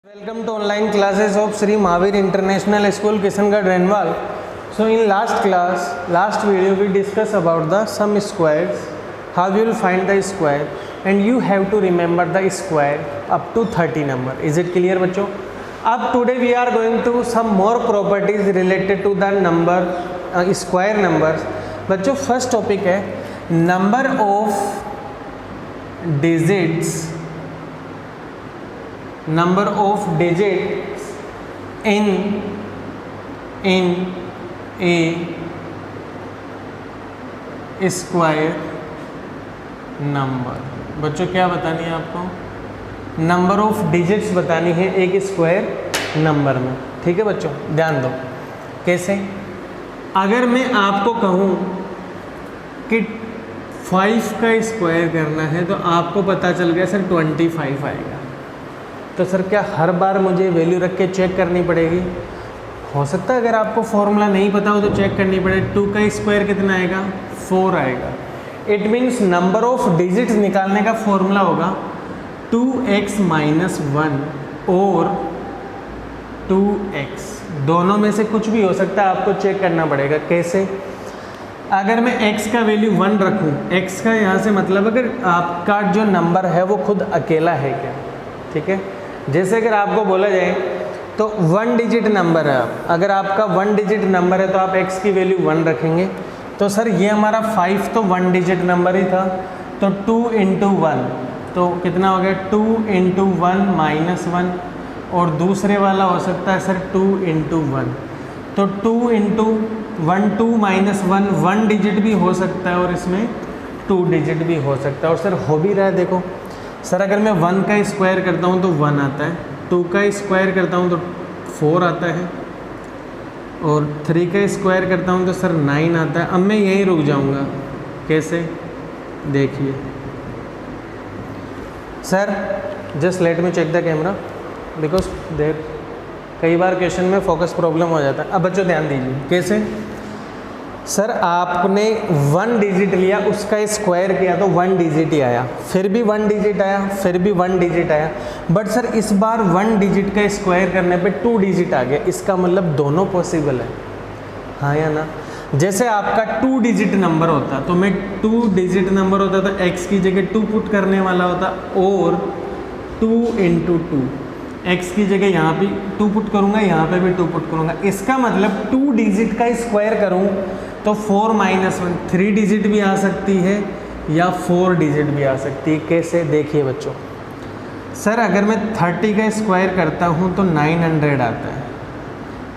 Welcome to online classes of Sri Mahavir International School, Kishangarh, Renwal. So in last video we discussed about the sum squares, how you will find the square, and you have to remember the square up to 30 number. Is it clear बच्चों? अब today we are going to some more properties related to the number square numbers. बच्चों first topic है number of digits in a square number. बच्चों क्या बतानी है आपको? Number of digits बतानी है एक स्क्वायर नंबर में। ठीक है बच्चों, ध्यान दो। कैसे? अगर मैं आपको कहूँ कि 5 का स्क्वायर करना है तो आपको पता चल गया सर 25 आएगा, तो सर क्या हर बार मुझे वैल्यू रख के चेक करनी पड़ेगी? हो सकता है अगर आपको फॉर्मूला नहीं पता हो तो चेक करनी पड़े। 2 का स्क्वायर कितना आएगा? 4 आएगा। It means number of digits निकालने का फॉर्मूला होगा 2x - 1 और 2x, दोनों में से कुछ भी हो सकता है, आपको चेक करना पड़ेगा। कैसे? अगर मैं x का वैल्यू 1 रखूँ, x का यहाँ से मतलब अगर आपका जो नंबर है वो खुद अकेला है क्या, ठीक है। जैसे अगर आपको बोला जाए तो 1 डिजिट नंबर है, अगर आपका 1 डिजिट नंबर है तो आप x की वैल्यू 1 रखेंगे, तो सर ये हमारा 5 तो 1 डिजिट नंबर ही था, तो 2 × 1 तो कितना हो गया? 2 × 1 - 1, और दूसरे वाला हो सकता है सर 2 × 1, तो 2 × 1 2 - 1 1 डिजिट भी हो सकता है और इसमें 2 डिजिट भी हो सकता है। और सर हो भी रहा है, देखो सर अगर मैं 1 का स्क्वायर करता हूँ तो 1 आता है, 2 का स्क्वायर करता हूँ तो 4 आता है, और 3 का स्क्वायर करता हूँ तो सर 9 आता है। अब मैं यहीं रुक जाऊँगा। कैसे? देखिए sir, just let me check the camera because there कई बार क्वेश्चन में फोकस प्रॉब्लम हो जाता है। अब बच्चों ध्यान दीजिए। कैसे? सर आपने 1 डिजिट लिया, उसका स्क्वायर किया तो 1 डिजिट ही आया, फिर भी 1 डिजिट आया, फिर भी 1 डिजिट आया, बट सर इस बार 1 डिजिट का स्क्वायर करने पे 2 डिजिट आ गया। इसका मतलब दोनों पॉसिबल है, हाँ या ना? जैसे आपका 2 डिजिट नंबर होता तो मैं 2 डिजिट नंबर होता तो x की जगह 2 पुट करने वाला होता, और 2 × 2 x की जगह यहाँ पे 2 पुट करूँगा, यहाँ पे भी 2 पुट करूँगा। इसका मतलब 2 डिजिट का स्क्वायर करूँ तो 4 - 1 3 डिजिट भी आ सकती है या 4 डिजिट भी आ सकती है। कैसे? देखिए बच्चों, सर अगर मैं 30 का स्क्वायर करता हूँ तो 900 आता है,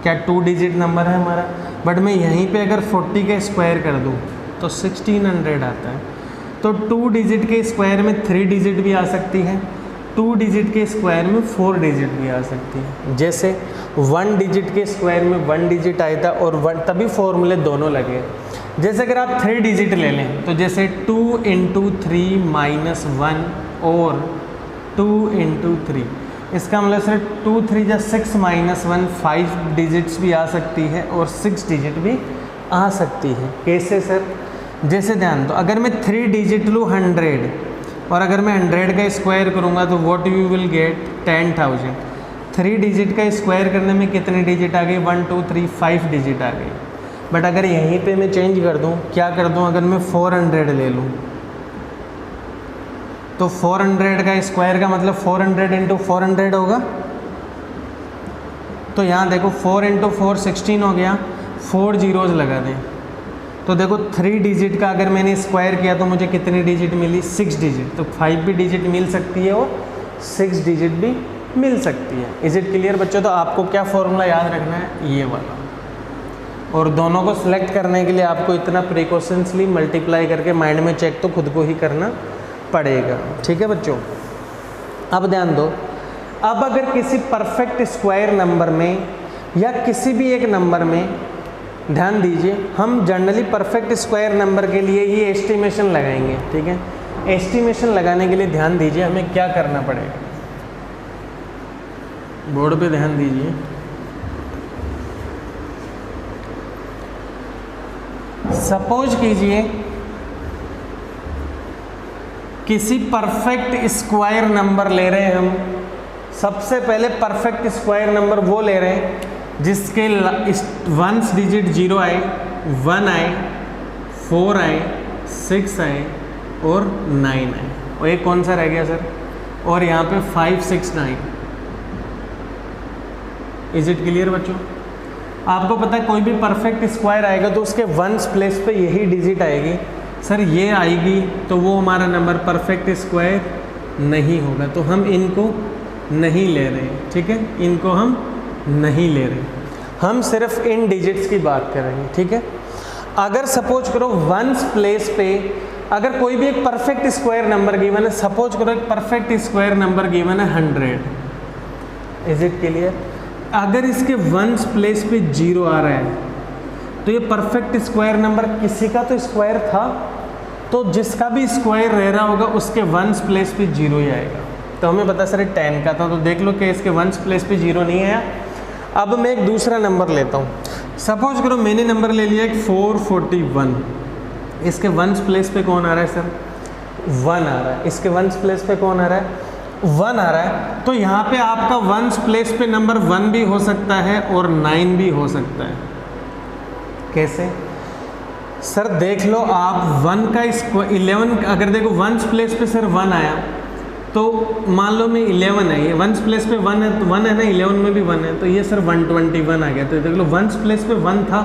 क्या 2 डिजिट नंबर है हमारा? बट मैं यहीं पे अगर 40 का स्क्वायर कर दूँ तो 1600 आता है। तो 2 डिजिट के स्क्वायर में 3 डिजिट भी आ सकती है, 2 डिजिट के स्क्वायर में 4 डिजिट भी आ सकती है। जैसे 1 डिजिट के स्क्वायर में 1 डिजिट आया था और 1, तभी फॉर्मूले दोनों लगे। जैसे अगर आप 3 डिजिट ले लें तो जैसे 2 × 3 - 1 और 2 × 3, इसका मतलब सर 2 × 3 = 6 - 1 5 डिजिट्स भी आ सकती है और 6 डिजिट भी आ सकती है। कैसे सर? जैसे ध्यान दो, अगर मैं 3 डिजिट लूँ 100, और अगर मैं 100 का स्क्वायर करूँगा तो what you will get 10,000। 3 digit का स्क्वायर करने में कितने डिजिट आ गए? 1 2 3 5 डिजिट आ गई। बट अगर यहीं पे मैं चेंज कर दूँ, क्या कर दूँ? अगर मैं 400 ले लूँ तो 400 का स्क्वायर का मतलब 400 × 400 होगा। तो यहाँ देखो 4 × 4 16 हो गया, 4 जीरोज़ लगा दें तो देखो 3 डिजिट का अगर मैंने स्क्वायर किया तो मुझे कितनी डिजिट मिली? 6 डिजिट। तो 5 भी डिजिट मिल सकती है और 6 डिजिट भी मिल सकती है। इज इट क्लियर बच्चों? तो आपको क्या फॉर्मूला याद रखना है? ये वाला। और दोनों को सिलेक्ट करने के लिए आपको इतना प्रिकॉशंसली मल्टीप्लाई करके माइंड में चेक तो खुद को ही करना पड़ेगा। ठीक है बच्चों, अब ध्यान दो। अब अगर किसी परफेक्ट स्क्वायर नंबर में या किसी भी एक नंबर में, ध्यान दीजिए, हम जनरली परफेक्ट स्क्वायर नंबर के लिए ये एस्टिमेशन लगाएंगे। ठीक है, एस्टिमेशन लगाने के लिए ध्यान दीजिए हमें क्या करना पड़ेगा। बोर्ड पे ध्यान दीजिए। सपोज कीजिए किसी परफेक्ट स्क्वायर नंबर ले रहे हैं हम सबसे पहले परफेक्ट स्क्वायर नंबर वो ले रहे हैं जिसके वंस डिजिट 0 आए, 1 आए, 4 आए, 6 आए और 9 आए। और एक कौन सा रह गया सर? और यहाँ पे 5, 6, 9। इज इट क्लियर बच्चों? आपको पता है कोई भी परफेक्ट स्क्वायर आएगा तो उसके वंस प्लेस पे यही डिजिट आएगी। सर ये आएगी तो वो हमारा नंबर परफेक्ट स्क्वायर नहीं होगा, तो हम इनको नहीं ले रहे, ठीक है, इनको हम नहीं ले रहे, हम सिर्फ इन डिजिट्स की बात कर रहे हैं, ठीक है। अगर सपोज करो वंस प्लेस पे अगर कोई भी एक परफेक्ट स्क्वायर नंबर गिवन है, सपोज करो एक परफेक्ट स्क्वायर नंबर गिवन है 100, इज इट क्लियर? अगर इसके वंस प्लेस पे 0 आ रहा है तो ये परफेक्ट स्क्वायर नंबर किसी का तो स्क्वायर था, तो जिसका भी स्क्वायर रह रहा होगा उसके वंस प्लेस पे 0 ही आएगा। तो हमें पता सर 10 का था, तो देख लो कि इसके वंस प्लेस पे 0 नहीं आया। अब मैं एक दूसरा नंबर लेता हूँ, सपोज करो मैंने नंबर ले लिया एक 441, इसके वंस प्लेस पे कौन आ रहा है सर? 1 आ रहा है। इसके वंस प्लेस पे कौन आ रहा है? 1 आ रहा है। तो यहाँ पे आपका वंस प्लेस पे नंबर 1 भी हो सकता है और 9 भी हो सकता है। कैसे सर? देख लो आप 1 का 11, अगर देखो वंस प्लेस पे सर 1 आया तो मान लो मैं 11 है, ये वंस प्लेस पे 1 है, तो 1 है ना, 11 में भी 1 है, तो ये सर 121 आ गया। तो देख लो वंस प्लेस पे 1 था,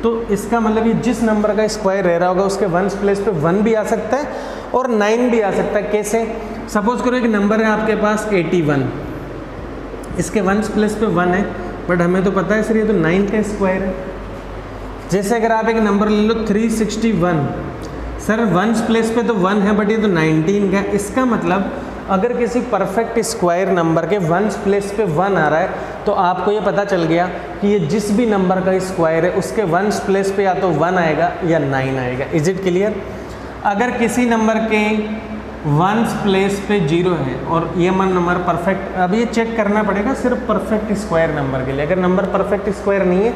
तो इसका मतलब ये जिस नंबर का स्क्वायर रह रहा होगा उसके वंस प्लेस पे 1 भी आ सकता है और 9 भी आ सकता है। कैसे? सपोज करो एक नंबर है आपके पास 81, इसके वंस प्लेस पे 1 है, बट हमें तो पता है सर ये तो 9 का स्क्वायर है। जैसे अगर आप एक नंबर ले लो 361, सर वंस प्लेस पे तो 1 है बट ये तो 19 का है। इसका मतलब अगर किसी परफेक्ट स्क्वायर नंबर के वंस प्लेस पे 1 आ रहा है तो आपको ये पता चल गया कि ये जिस भी नंबर का स्क्वायर है उसके वंस प्लेस पे या तो 1 आएगा या 9 आएगा। Is it clear? अगर किसी नंबर के वंस प्लेस पे 0 है और ये नंबर परफेक्ट, अब ये चेक करना पड़ेगा सिर्फ परफेक्ट स्क्वायर नंबर के लिए। अगर नंबर परफेक्ट स्क्वायर नहीं है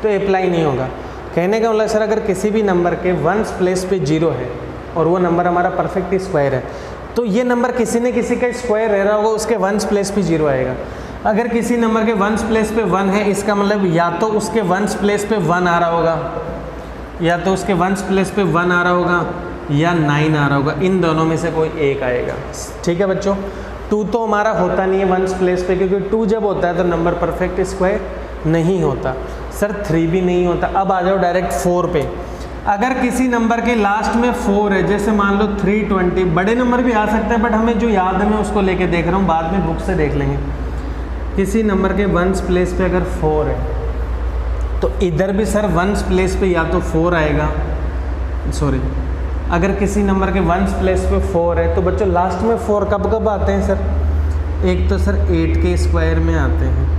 तो अप्लाई नहीं होगा। कहने का मतलब सर अगर किसी भी नंबर के वंस प्लेस पे 0 है और वो नंबर हमारा परफेक्ट स्क्वायर है तो ये नंबर किसी न किसी का स्क्वायर रह रहा होगा, उसके वंस प्लेस पे 0 आएगा। अगर किसी नंबर के वंस प्लेस पे 1 है, इसका मतलब या तो उसके वंस प्लेस पे 1 आ रहा होगा, या तो उसके वंस प्लेस पे 1 आ रहा होगा या 9 आ रहा होगा, इन दोनों में से कोई एक आएगा। ठीक है बच्चों? 2 तो हमारा होता नहीं है वंस प्लेस पे, क्योंकि 2 जब होता है तो नंबर परफेक्ट स्क्वायर नहीं होता। सर 3 भी नहीं होता। अब आ जाओ डायरेक्ट 4 पे। अगर किसी नंबर के लास्ट में 4 है, जैसे मान लो 320, बड़े नंबर भी आ सकता है बट हमें जो याद है मैं उसको लेके देख रहा हूँ, बाद में बुक से देख लेंगे। किसी नंबर के वंस प्लेस पे अगर 4 है तो इधर भी सर वंस प्लेस पे या तो 4 आएगा, सॉरी, अगर किसी नंबर के वंस प्लेस पे 4 है तो बच्चों लास्ट में 4 कब कब आते हैं सर? एक तो सर 8 के स्क्वायर में आते हैं,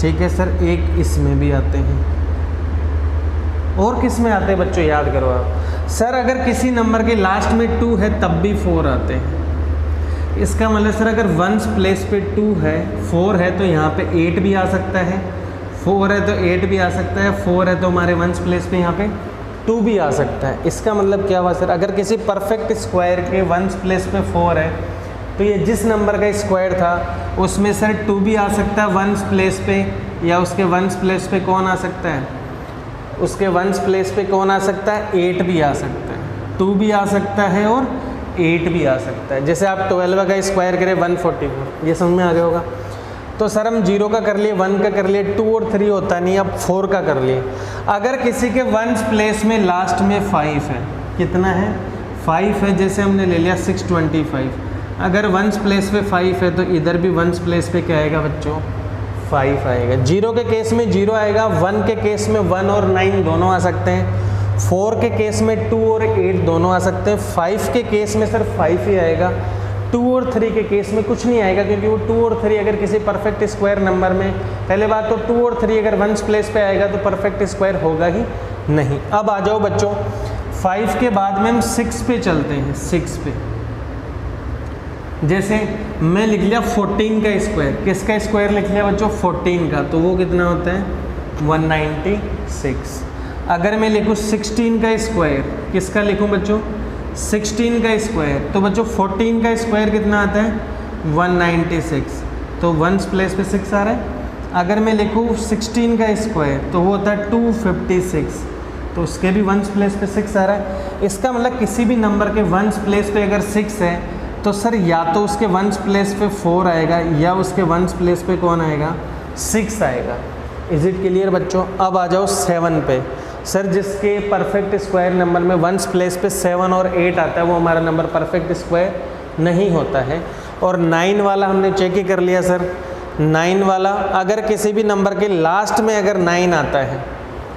ठीक है सर, एक इसमें भी आते हैं, और किस में आते हैं बच्चों याद करो आप। सर अगर किसी नंबर के लास्ट में 2 है तब भी 4 आते हैं। इसका मतलब सर अगर वंस प्लेस पे 2 है, 4 है तो यहाँ पे 8 भी आ सकता है, 4 है तो 8 भी आ सकता है, 4 है तो हमारे वंस प्लेस पे यहाँ पे 2 भी आ सकता है। इसका मतलब क्या हुआ सर? अगर किसी परफेक्ट स्क्वायर के वंस प्लेस पे 4 है तो ये जिस नंबर का स्क्वायर था उसमें सर 2 भी आ सकता है वंस प्लेस पे, या उसके वंस प्लेस पे कौन आ सकता है? उसके वंस प्लेस पे कौन आ सकता है? 8 भी आ सकता है, 2 भी आ सकता है और 8 भी आ सकता है। जैसे आप 12 का स्क्वायर करें 144, ये समझ में आ गया होगा। तो सर हम 0 का कर लिए, 1 का कर लिए, 2 और 3 होता नहीं, अब 4 का कर लिए। अगर किसी के वंस प्लेस में लास्ट में 5 है, कितना है? 5 है, जैसे हमने ले लिया 625। अगर वंस प्लेस पे 5 है तो इधर भी वंस प्लेस पे क्या आएगा बच्चों? 5 आएगा। 0 के केस में 0 आएगा, 1 के केस में 1 और 9 दोनों आ सकते हैं, 4 के केस में 2 और 8 दोनों आ सकते हैं, 5 के केस में सिर्फ 5 ही आएगा, 2 और 3 के केस में कुछ नहीं आएगा, क्योंकि वो 2 और 3 अगर किसी परफेक्ट स्क्वायर नंबर में, पहले बात तो 2 और 3 अगर वंस प्लेस पे आएगा तो परफेक्ट स्क्वायर होगा ही नहीं। अब आ जाओ बच्चों 5 के बाद में हम 6 पे चलते हैं। 6 पे जैसे मैं लिख लिया 14 का स्क्वायर, किसका स्क्वायर लिख लिया बच्चों? 14 का, तो वो कितना होता है? 196। अगर मैं लिखूँ 16 का स्क्वायर, किसका लिखूँ बच्चों? 16 का स्क्वायर, तो बच्चों 14 का स्क्वायर कितना आता है? 196, तो वंस प्लेस पे 6 आ रहा है। अगर मैं लिखूँ 16 का स्क्वायर तो वो होता है 256, तो उसके भी वंस प्लेस पे 6 आ रहा है। इसका मतलब किसी भी नंबर के वंस प्लेस पे अगर 6 है तो सर या तो उसके वंस प्लेस पे 4 आएगा या उसके वंस प्लेस पे कौन आएगा, 6 आएगा। इज इट क्लियर बच्चों? अब आ जाओ 7 पे। सर जिसके परफेक्ट स्क्वायर नंबर में वंस प्लेस पे 7 और 8 आता है वो हमारा नंबर परफेक्ट स्क्वायर नहीं होता है। और 9 वाला हमने चेक ही कर लिया सर। 9 वाला अगर किसी भी नंबर के लास्ट में अगर 9 आता है,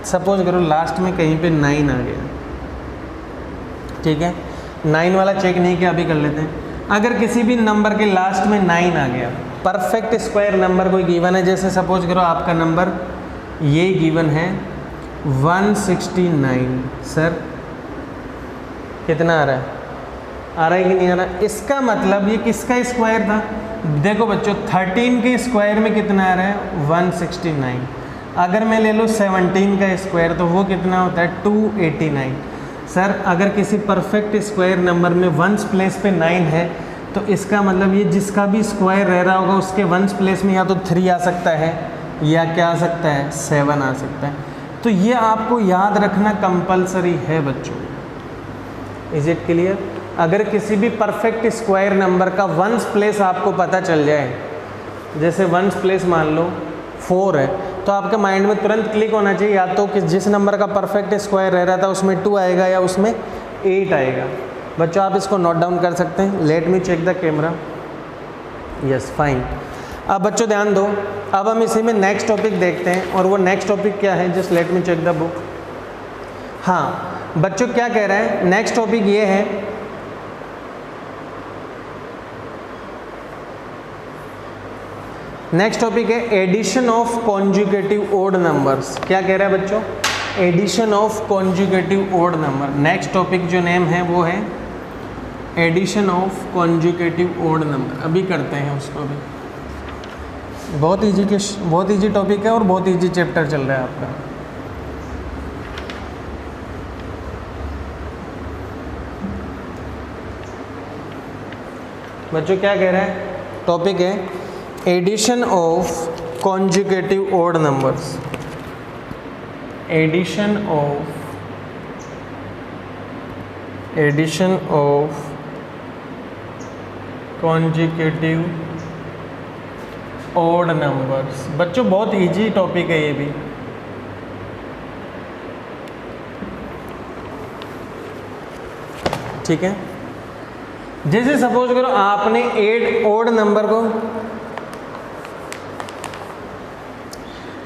सपोज करो लास्ट में कहीं पे 9 आ गया, ठीक है, 9 वाला चेक नहीं किया, अभी कर लेते हैं। अगर किसी भी नंबर के लास्ट में 9 आ गया, परफेक्ट स्क्वायर नंबर कोई गिवन है, जैसे सपोज करो आपका नंबर ये गिवन है 169, सर कितना आ रहा है, आ रहा है कि नहीं आ रहा? इसका मतलब ये किसका स्क्वायर था? देखो बच्चों 13 के स्क्वायर में कितना आ रहा है, 169। अगर मैं ले लूँ 17 का स्क्वायर तो वो कितना होता है, 289। सर अगर किसी परफेक्ट स्क्वायर नंबर में वंस प्लेस पे 9 है तो इसका मतलब ये जिसका भी स्क्वायर रह रहा होगा उसके वंस प्लेस में या तो 3 आ सकता है या क्या आ सकता है, 7 आ सकता है। तो ये आपको याद रखना कंपलसरी है बच्चों। Is it clear? अगर किसी भी परफेक्ट स्क्वायर नंबर का वंस प्लेस आपको पता चल जाए, जैसे वंस प्लेस मान लो 4 है, तो आपके माइंड में तुरंत क्लिक होना चाहिए या तो कि जिस नंबर का परफेक्ट स्क्वायर रह रहा था उसमें 2 आएगा या उसमें 8 आएगा। बच्चों आप इसको नोट डाउन कर सकते हैं। Let me check the camera. Yes fine. अब बच्चों ध्यान दो, अब हम इसी में नेक्स्ट टॉपिक देखते हैं, और वो नेक्स्ट टॉपिक क्या है, just let me check the book. हाँ बच्चों क्या कह रहा है, नेक्स्ट टॉपिक ये है, नेक्स्ट टॉपिक है addition of conjugative odd numbers. क्या कह रहा है बच्चों, addition of conjugative odd number. Next topic जो नेम है वो है addition of conjugative odd number. अभी करते हैं उसको भी, बहुत इजी टॉपिक है और बहुत इजी चैप्टर चल रहा है आपका। बच्चों क्या कह रहा है, टॉपिक है addition of conjugative odd numbers. Addition of conjugative odd numbers. बच्चों बहुत इजी टॉपिक है ये भी। ठीक है, जैसे सपोज करो आपने 8 ओड नंबर को,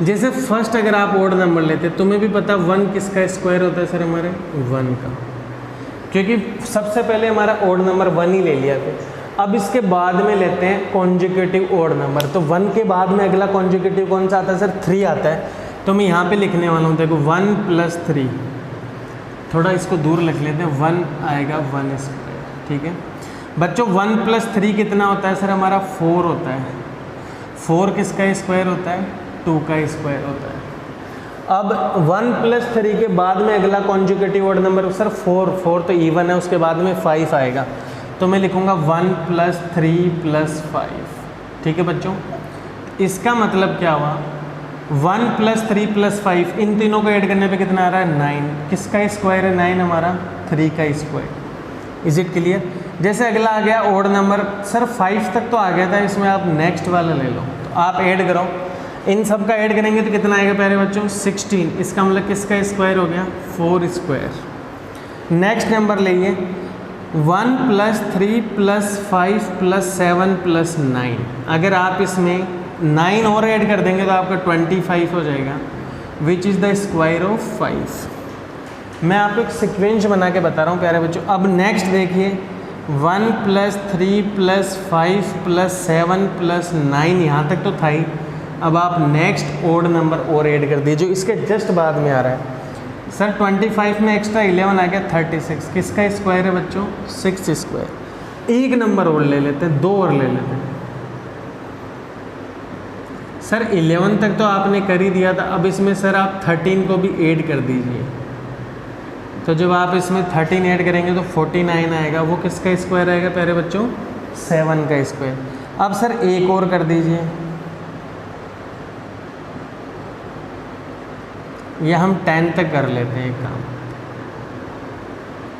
जैसे फर्स्ट अगर आप ओड नंबर लेते, तुम्हें भी पता 1 किसका स्क्वायर होता है सर, हमारे 1 का, क्योंकि सबसे पहले हमारा ओड नंबर 1 ही ले लिया था। अब इसके बाद में लेते हैं कॉन्जुगेटिव ओड नंबर, तो 1 के बाद में अगला कॉन्जुगेटिव कौन सा आता है सर, 3 आता है। तो मैं यहाँ पे लिखने वाला हूँ, देखो 1 + 3, थोड़ा इसको दूर लिख लेते हैं, 1 आएगा 1 स्क्वायर। ठीक है बच्चों, 1 + 3 कितना होता है सर, हमारा 4 होता है। 4 किसका स्क्वायर होता है, 2 का स्क्वायर होता है। अब 1 + 3 के बाद में अगला कॉन्जुगेटिव ओड नंबर सर 4 तो इवन है, उसके बाद में 5 आएगा, तो मैं लिखूंगा 1 + 3 + 5। ठीक है बच्चों, इसका मतलब क्या हुआ, 1 + 3 + 5, इन तीनों को ऐड करने पे कितना आ रहा है, 9। किसका स्क्वायर है 9, हमारा 3 का स्क्वायर। Is it clear? जैसे अगला आ गया ओड नंबर, सर 5 तक तो आ गया था, इसमें आप नेक्स्ट वाला ले लो, तो आप ऐड करो, इन सब का ऐड करेंगे तो कितना आएगा प्यारे बच्चों, 16। इसका मतलब किसका स्क्वायर हो गया, 4 स्क्वायर। नेक्स्ट नंबर लेंगे 1 + 3 + 5 + 7 + 9। अगर आप इसमें 9 और ऐड कर देंगे तो आपका 25 हो जाएगा, which is the square of 5। मैं आपको एक सिक्वेंस बना के बता रहा हूँ प्यारे बच्चों। अब नेक्स्ट देखिए, 1 + 3 + 5 + 7 + 9, यहाँ तक तो था ही। अब आप नेक्स्ट ओड नंबर और ऐड कर दीजिए, इसके जस्ट बाद में आ रहा है सर 25 में एक्स्ट्रा 11 आ गया 36। किसका स्क्वायर है बच्चों, 6 स्क्वायर। एक नंबर और ले लेते हैं, 2 और ले लेते हैं। सर 11 तक तो आपने कर ही दिया था, अब इसमें सर आप 13 को भी ऐड कर दीजिए, तो जब आप इसमें 13 ऐड करेंगे तो 49 आएगा। वो किसका स्क्वायर आएगा प्यारे बच्चों, 7 का स्क्वायर। अब सर एक और कर दीजिए, या हम 10 तक कर लेते हैं एक काम।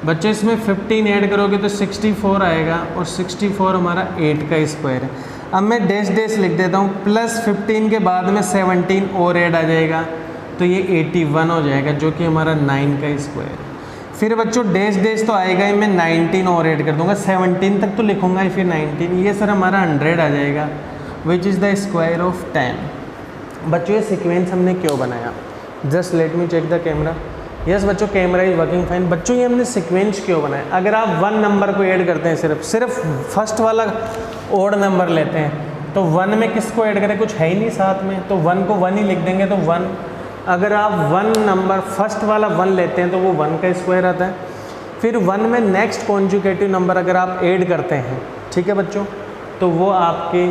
बच्चों इसमें 15 ऐड करोगे तो 64 आएगा, और 64 हमारा 8 का स्क्वायर है। अब मैं डैश डैश लिख देता हूँ, प्लस 15 के बाद में 17 और ऐड आ जाएगा, तो ये 81 हो जाएगा, जो कि हमारा 9 का स्क्वायर है। फिर बच्चों डैश डैश तो आएगा ही, मैं 19 और ऐड कर दूंगा, 17 तक तो लिखूंगा ही, फिर 19, ये सर हमारा 100 आ जाएगा, which is the square of 10। बच्चों ये सीक्वेंस हमने क्यों बनाया? Just let me check the camera. Yes बच्चों, कैमरा इज वर्किंग फाइन। बच्चों ये हमने सीक्वेंस क्यों बनाया? अगर आप 1 नंबर को ऐड करते हैं, सिर्फ फर्स्ट वाला ओड नंबर लेते हैं, तो 1 में किसको ऐड करें? कुछ है ही नहीं साथ में, तो 1 को 1 ही लिख देंगे, तो 1। अगर आप 1 नंबर फर्स्ट वाला 1 लेते हैं तो वो 1 का स्क्वायर आता है। फिर 1 में नेक्स्ट कॉन्जुगेटिव नंबर अगर आप ऐड करते हैं, ठीक है बच्चों, तो वो आपके,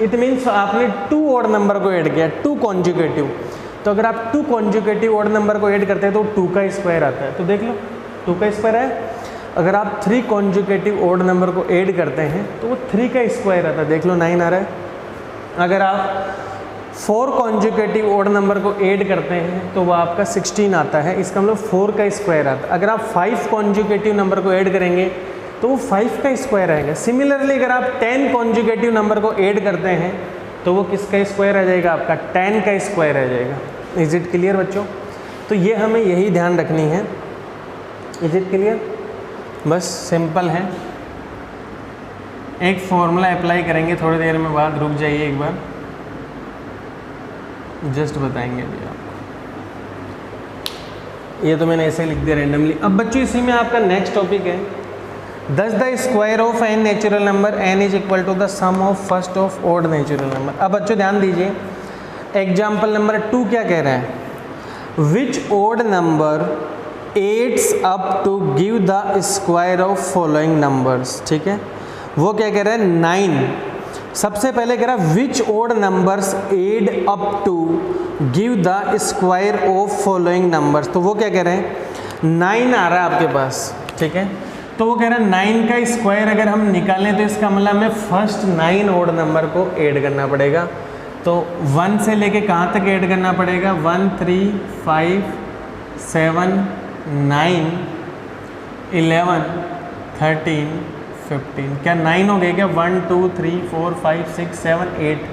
इट मीन्स आपने 2 ओड नंबर को ऐड किया, 2 कॉन्जुगेटिव। तो अगर आप 2 कॉन्जुगेटिव ओड नंबर को ऐड करते हैं तो 2 का स्क्वायर आता है, तो देख लो 2 का स्क्वायर है। अगर आप 3 कॉन्जुगेटिव ओड नंबर को ऐड करते हैं तो वो 3 का स्क्वायर आता है, देख लो 9 आ रहा है। अगर आप 4 कॉन्जुगेटिव ओड नंबर को ऐड करते हैं तो वो आपका 16 आता है, इसका मतलब 4 का स्क्वायर आता है। अगर आप 5 कॉन्जुगेटिव नंबर को ऐड करेंगे तो वो 5 का स्क्वायर आएगा। सिमिलरली अगर आप 10 कॉन्जुगेटिव नंबर को ऐड करते हैं तो वो किसका स्क्वायर आ जाएगा? आपका 10 का स्क्वायर आ जाएगा। इज इट क्लियर बच्चों? तो ये हमें यही ध्यान रखनी है। Is it clear? बस सिंपल है, एक फॉर्मूला अप्लाई करेंगे थोड़ी देर में बाद, रुक जाइए एक बार, जस्ट बताएंगे अभी आपको। ये तो मैंने ऐसे लिख दिया रैंडमली। अब बच्चों इसी में आपका नेक्स्ट टॉपिक है, thus the square of n natural number n is equal to the sum of first of odd natural number. अब बच्चों ध्यान दीजिए, एग्जाम्पल नंबर 2 क्या कह रहा है? Which odd number adds up to give the square of following numbers. ठीक है, वो क्या कह रहा है? 9। सबसे पहले कह रहा है which odd numbers add up to give the square of following numbers. तो वो क्या कह रहे हैं? 9 आ रहा है आपके पास, ठीक है, तो वो कह रहा है 9 का स्क्वायर अगर हम निकालें तो इसका मतलब हमें फर्स्ट 9 ओड नंबर को ऐड करना पड़ेगा। तो 1 से लेके कहाँ तक ऐड करना पड़ेगा? 1 3 5 7 9 11 13 15। क्या 9 हो गए क्या? 1 2 3 4 5 6 7 8,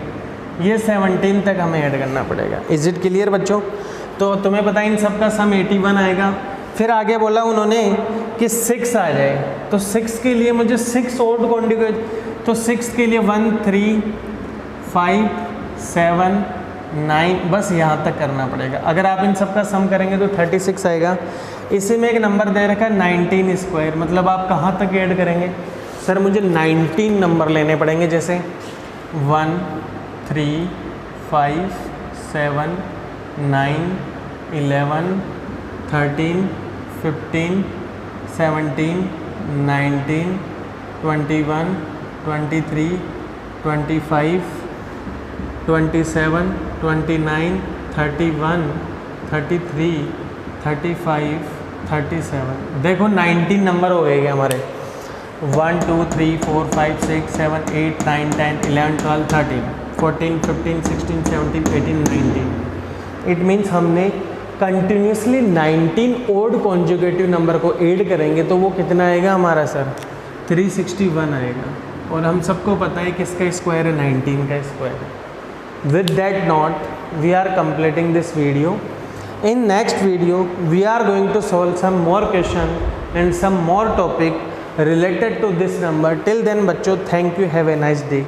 ये 17 तक हमें ऐड करना पड़ेगा। इज इट क्लियर बच्चों? तो तुम्हें पता है इन सब का सम 81 आएगा। फिर आगे बोला उन्होंने कि 6 आ जाए, तो 6 के लिए मुझे 6 ओड कॉन्जुगेट, तो 6 के लिए 1 3 5 7 9, बस यहाँ तक करना पड़ेगा। अगर आप इन सब का सम करेंगे तो 36 आएगा। इसी में एक नंबर दे रखा है 19 स्क्वायर, मतलब आप कहाँ तक ऐड करेंगे? सर मुझे 19 नंबर लेने पड़ेंगे, जैसे 1 3 5 7 9 11 13 15 17 19 21 23 25 27 29 31 33 35 37। देखो 19 नंबर हो गए हमारे। 1 2 3 4 5 6 7 8 9 10 11 12 13 14 15 16 17 18 19। इट मीन्स हमने कंटिन्यूसली 19 ओड कॉन्जुगेटिव नंबर को ऐड करेंगे तो वो कितना आएगा हमारा सर? 361 आएगा। और हम सबको पता है किसका स्क्वायर है? 19 का स्क्वायर है। With that note, we are completing this video. In next video, we are going to solve some more question and some more topic related to this number. Till then, बच्चों, thank you. Have a nice day.